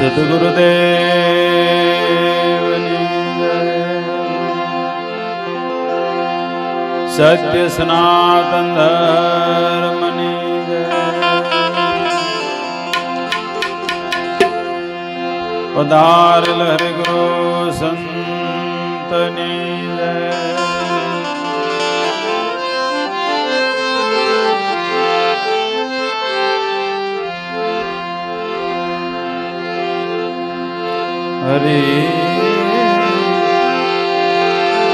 સદગુરુદેવની જય. સત્ય સનાતન ધર્મની જય. પધારેલ હરિ ગુરુ સંતની જય. હરે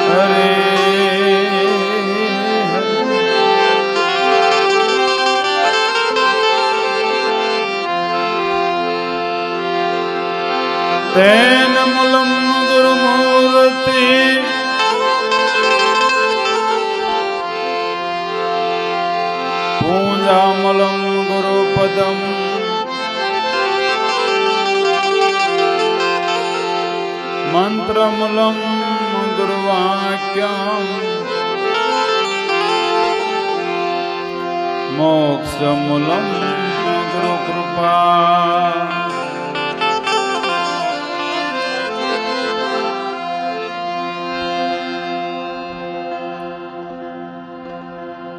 હરે તેન મૂલમ ગુરુમૂર્તિ પૂજામૂલમ ગુરુપદમ મંત્રમૂલમ ગુરુવાક્યમ મોક્ષમૂલમ ગુરુકૃપા.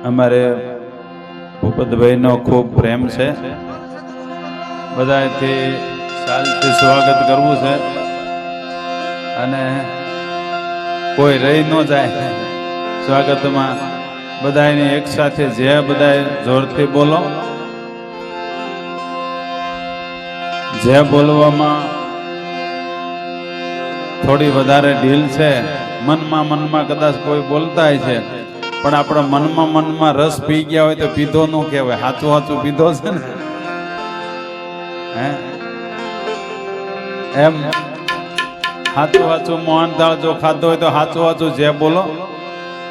અમારે ભૂપતભાઈનો ખૂબ પ્રેમ છે, બધાથી શાંતિથી સ્વાગત કરવું છે અને કોઈ રહી ન જાય સ્વાગતમાં. બધાને એક સાથે જે બધા જોરથી બોલો. જે બોલવામાં થોડી વધારે ઢીલ છે, મનમાં કદાચ કોઈ બોલતા હોય છે, પણ આપણા મનમાં રસ પી ગયા હોય તો પીધો નું કહેવાય. સાચું પીધો છે ને, હે એમ સાચું મોહનથાળ જો ખાધો હોય તો સાચું જે બોલો.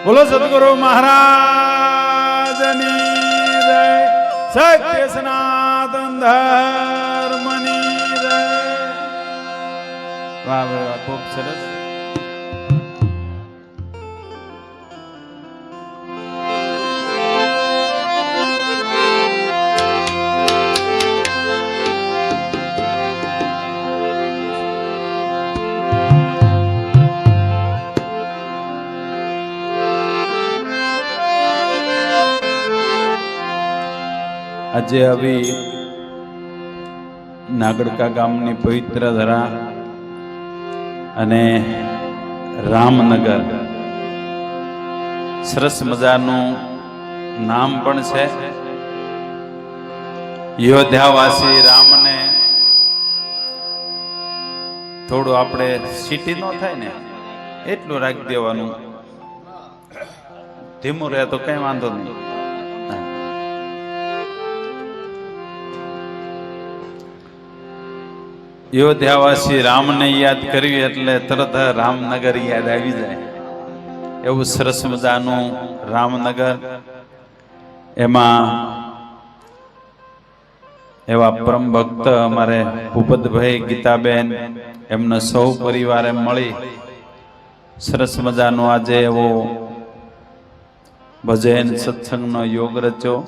બોલો સદગુરુ મહારાજની જય. સત્ય સનાતન ધર્મની જય. વાહ વાહ, ખૂબ સરસ. આજે આવી નાગડકા ગામની પવિત્ર ધરા અને રામનગર સરસ મજાનું નામ પણ છે. યોધ્યાવાસી રામને થોડું આપણે સિટી નો થાય ને એટલું રાખી દેવાનું. ધીમું રહે તો કઈ વાંધો નહીં. યોધ્યાવાસી રામને યાદ કરવી એટલે તરત રામનગર યાદ આવી જાય. એવું સરસ મજાનું રામનગર. એમાં એવા પરમ ભક્ત અમારે ભૂપતભાઈ, ગીતાબેન, એમના સૌ પરિવારે મળી સરસ મજાનો આજે એવો ભજન સત્સંગનો યોગ રચ્યો.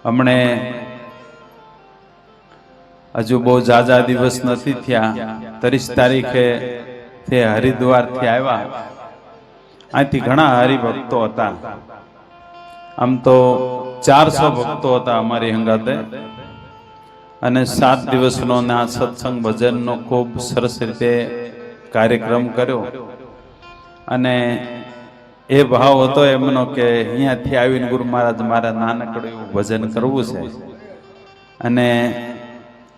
હમણે હજુ બહુ ઝાઝા દિવસ નથી થયા, 30 તારીખે તે હરિદ્વાર થી આવ્યા. અહીંથી ઘણા હરિભક્તો હતા. આમ તો 400 ભક્તો હતા અમારી હંગાતે, અને 7 દિવસનો આ સત્સંગ ભજનનો ખૂબ સરસ રીતે કાર્યક્રમ કર્યો. અને એ ભાવ હતો એમનો કે અહીંયાથી આવીને ગુરુ મહારાજ મારા નાનકડું એવું ભજન કરવું છે. અને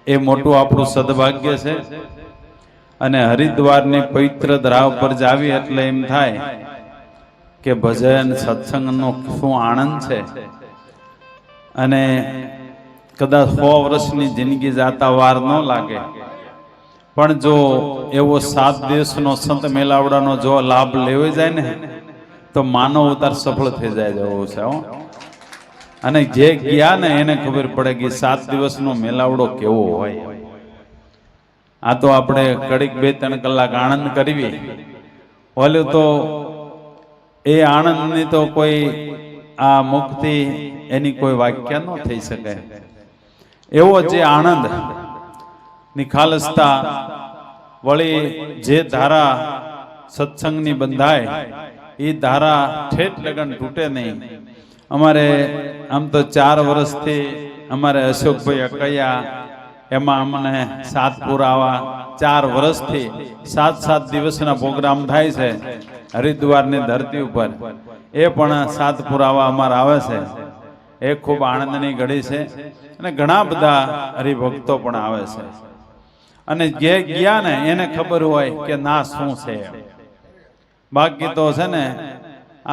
એ મોટું આપણું સદભાગ્ય છે. અને હરિદ્વારની પવિત્ર ધરા ઉપર જાવી એટલે એમ થાય કે ભજન સત્સંગનો શું આનંદ છે. અને કદાચ 100 વર્ષની જિંદગી જાતા વાર ન લાગે, પણ જો એવો 7 દિવસનો સંત મેળાવડાનો જો લાભ લેવો જાય ને તો માનવ અવતાર સફળ થઈ જાય જેવો છે. અને જે ગયા ને એને ખબર પડે કે 7 દિવસનો મેલાવડો કેવો હોય. આ તો આપણે કડીક 2-3 કલાક આનંદ કરવી, ઓલું તો એ આનંદની તો કોઈ આ મુક્તિ એની કોઈ વાક્ય ન થઈ શકે. એવો જે આનંદ નિખાલસતા વળી જે ધારા સત્સંગની બંધાય એ ધારા ઠેઠ લગન તૂટે નહીં. અમારે આમ તો 4 વર્ષથી અમારે અશોકભાઈ અકૈયા એમાં અમને સાત પુરાવા 4 વર્ષથી 7 દિવસના પ્રોગ્રામ થાય છે હરિદ્વારની ધરતી ઉપર. એ પણ 7 પુરાવા અમારા આવે છે. એ ખૂબ આનંદની ઘડી છે અને ઘણા બધા હરિભક્તો પણ આવે છે. અને જે ગયા ને એને ખબર હોય કે ના શું છે. બાકી તો છે ને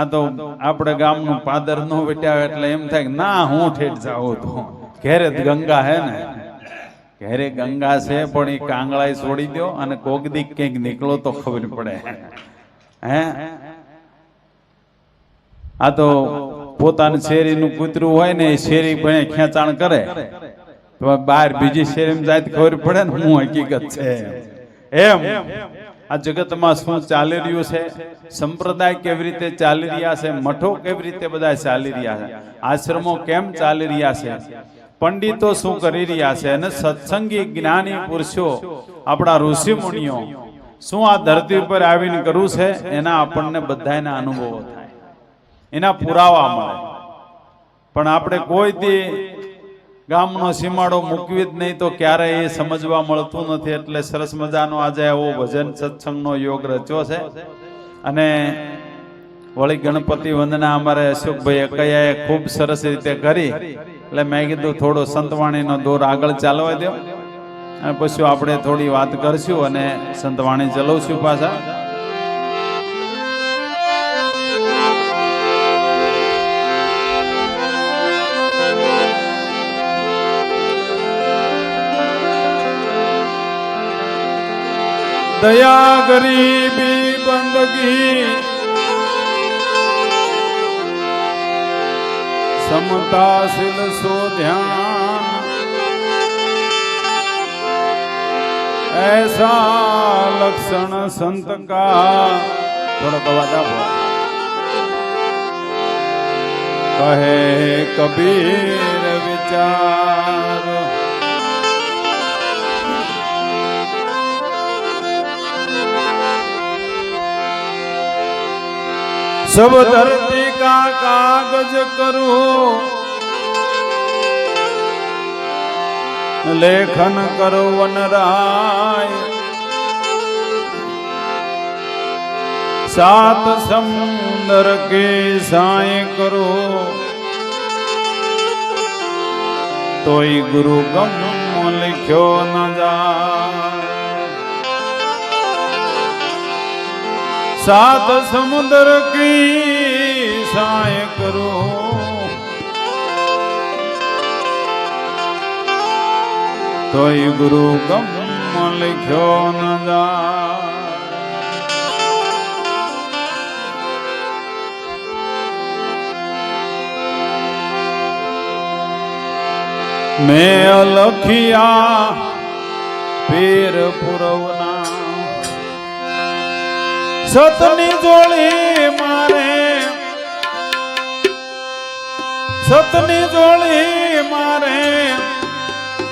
આ તો આપણે ગામનું પાદર નો વેટ્યા એટલે એમ થાય કે ના હું ઠેઠ જાઉં તો ઘેરે ગંગા હે ને, ઘેરે ગંગા છે પણ એ કાંગળાઈ છોડી દો અને કોક દી કંઈક નીકળો તો ખબર પડે. હે આ તો પોતાની શેરીનું કૂતરું હોય ને એ શેરી પણ ખેંચાણ કરે તો બહાર બીજી શેરીમાં જાય તો ખબર પડે ને હું હકીકત છે. એમ આ જગતમાં શું ચાલી રહ્યું છે, સંપ્રદાય કેવી રીતે ચાલી રહ્યા છે, મઠો કેવી રીતે બધા ચાલી રહ્યા છે, આશ્રમો કેમ ચાલી રહ્યા છે, પંડિતો શું કરી રહ્યા છે, અને સત્સંગી જ્ઞાની પુરુષો આપણા ઋષિ મુનિઓ શું આ ધરતી ઉપર આવીને કરવું છે એના આપણને બધાના અનુભવો થાય, એના પુરાવા મળે. પણ આપણે કોઈ દી ગામનો સીમાડો મૂકવી જ નહીં તો ક્યારેય એ સમજવા મળતું નથી. એટલે સરસ મજાનો આજે એવો ભજન સત્સંગનો યોગ રચ્યો છે. અને વળી ગણપતિ વંદના અમારે અશોકભાઈ અકૈયાએ ખૂબ સરસ રીતે કરી. એટલે મેં કીધું થોડો સંતવાણીનો દોર આગળ ચાલવા દો અને પછી આપણે થોડી વાત કરશું અને સંતવાણી ચલાવશું પાછા. दया गरीबी बंदगी समताशील सो ध्यान ऐसा लक्षण संत का. थोड़ा अवाज आपो. कहे कबीर विचार सब धरती का कागज करूं लेखन करो वनराय. 7 समुंदर के साए करो तोय गुरु गम लिख्यो न जाए. 7 समुद्र की साय करो तो गुरु गम लिख्यो न जाए. मैं अलखिया पीर पुरवना सतनी जोड़ी मारे, सतनी जोड़ी मारे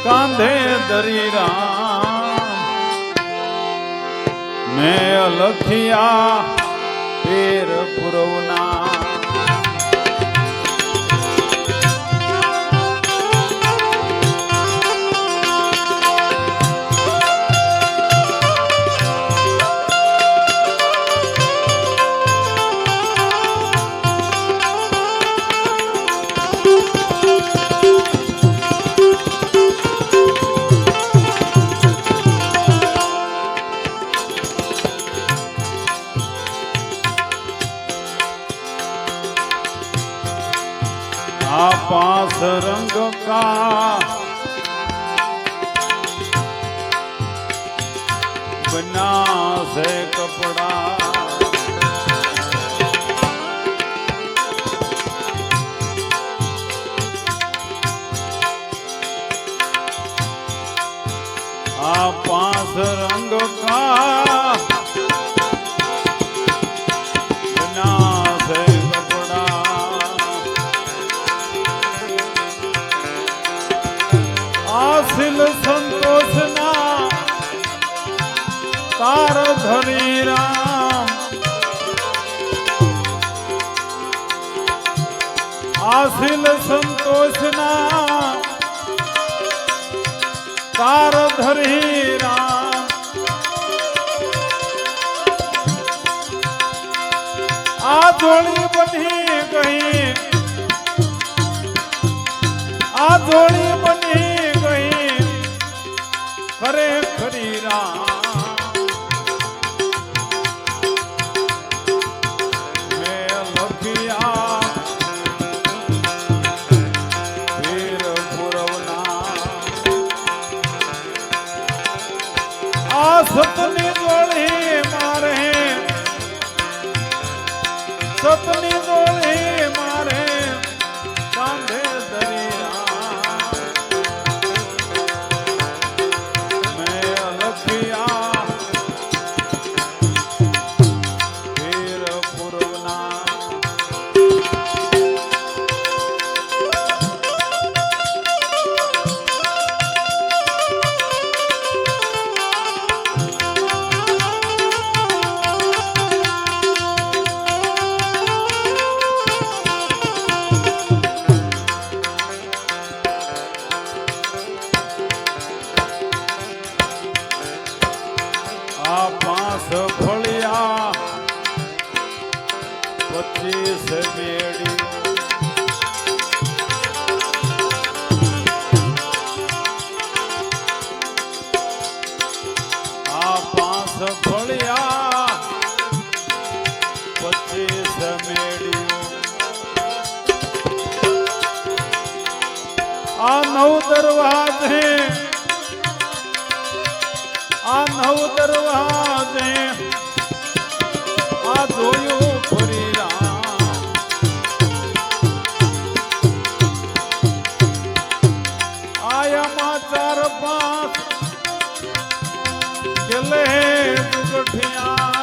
कांधे दरी राम. मैं अलखिया पीर पुरवना आ 5 रंग का बना से कपड़ा. आ 5 रंग का बना से कपड़ा. आसिल संतोष ना તાર ધરી રામ આશીલ સંતોષના તાર ધરી રામ આ જોડી બની ગઈ આ જોડી બની ગઈ ખરે ખરી રામ સતની જોડી મારે સતની જોડી મારે કાંધે દરિયા મેં લખિયા વીર પૂર્વના ફળિયા 25 મેળી આ 5 ફળિયા 25 મેળી આ 9 દરવાજે આ 9 દરવાજે આ જોયું ફરી રામ આયામાં 4-5 કેલે દુગઠિયા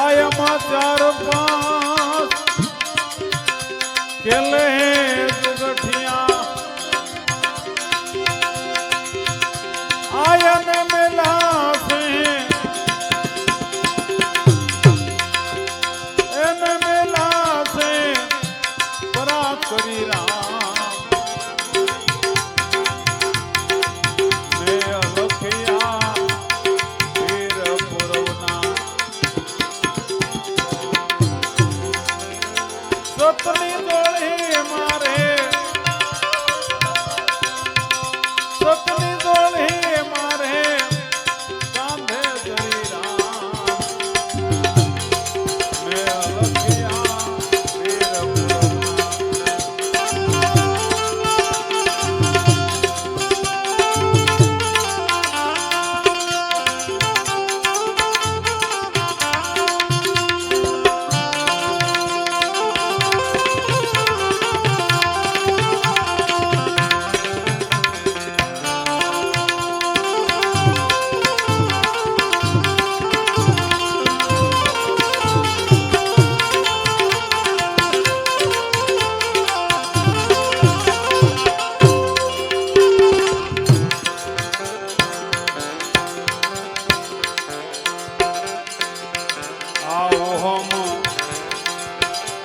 આયામાં 4-5 કેલે દુગઠિયા આયને મેલા સે એને મેલા સે પરા કરી રામ મેં લખિયા વીર પૂર્વના સતની જોડી મારે સતની જોડી મારે કાંધે ધરી રામ મેં લખિયા વીર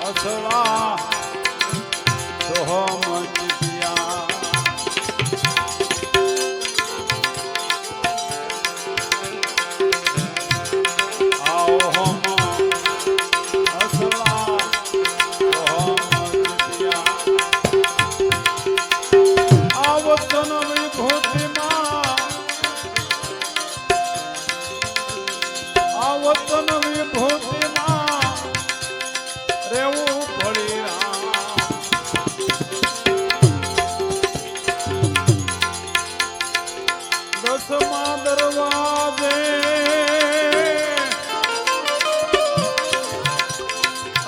અસવા સોહમ જીત્યા આવો હમ અસવા સોહમ જીત્યા આવો તન વિભૂતિમાં આવો તન વિભૂતિમાં રેવું પડી રામ દસમા દરવાજે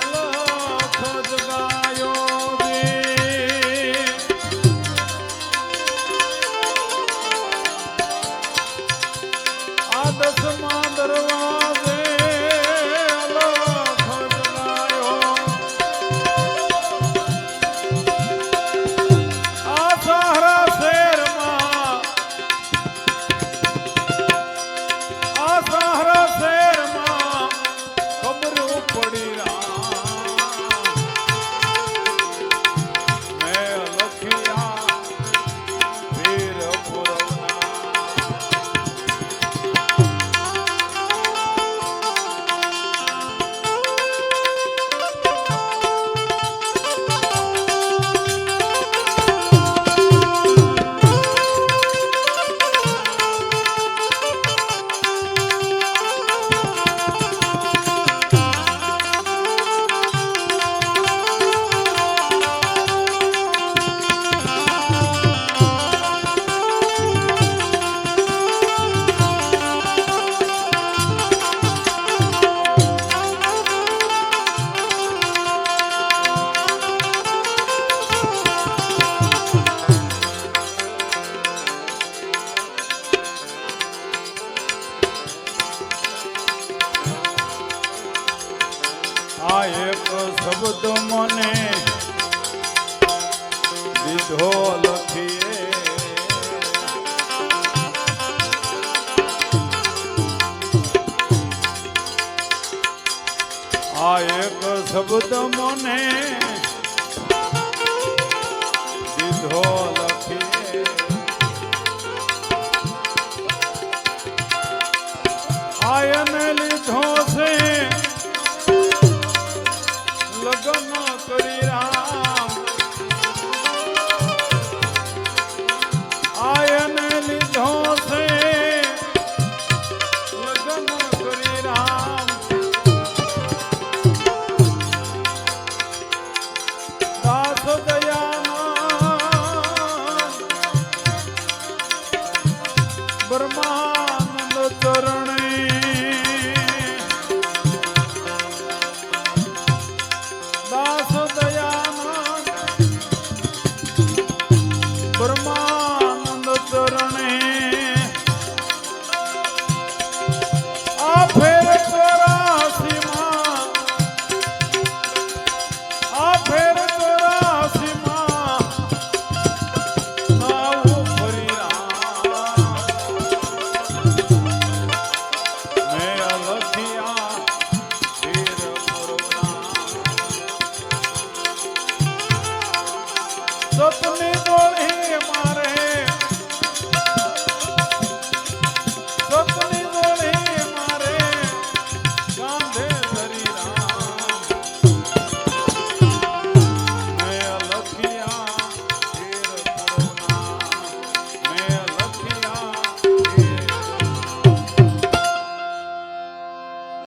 અલખ જગાયો આ દસમા દરવાજે આ સહારા શેરમાં એક શબ્દ મને દીધો લખીએ આ એક શબ્દ મને દીધો લખીએ આયને લીધો છે લગ્ન કરી રામ આયને લીધો છે લગ્ન કરી રામ દાસ દયાના બ્રહ્માનંદ ચરણે દાસ દયાનંદ બ્રહ્માનંદ ચરણે આ ફેર 84માં આ ફેર 84માં આવું ફરી મેં લખિયા ફેર મોરના સપને